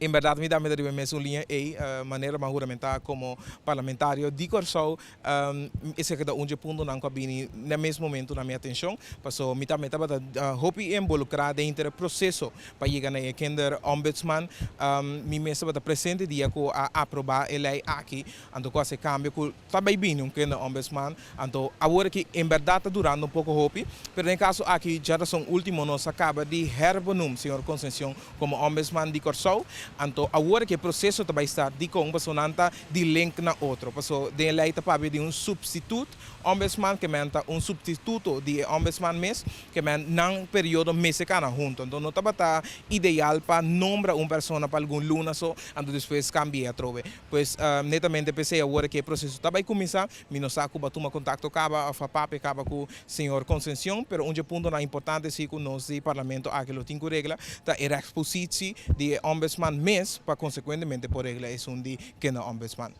En verdad, me da mesmo linha e maneira juramentar como parlamentário de Corsol, esse que dá ponto não cabine no mesmo momento na minha atenção, passou me também estava hopi involucrar dentro do processo para chegar na kinder ombudsman, me mesmo estava presente dia que a aprovar a lei aqui, então quase cambio que também bem um kinder ombudsman, então agora que em verdade está durando pouco hopi, pero em caso aqui já são último nós acaba de herbenum senhor Conceição como ombudsman de Corsol. Então, agora que o processo vai estar de com personanta de link na outro, porque de lei está para de substituto ombudsman que menta substituto de ombudsman mes que men nang período mês cana junto. Então, não está ideal para nombrar uma pessoa para algum luna só, então depois cambia trove. Pois netamente pensei agora que o processo vai começar, me não saco para tomar contato acaba a papo acaba com o senhor Conceição, pero um ponto na importante se que nós de parlamento aquilo tem regra, tá a exposição de ombudsman mes para consequentemente por regla é um de que na ombudsman.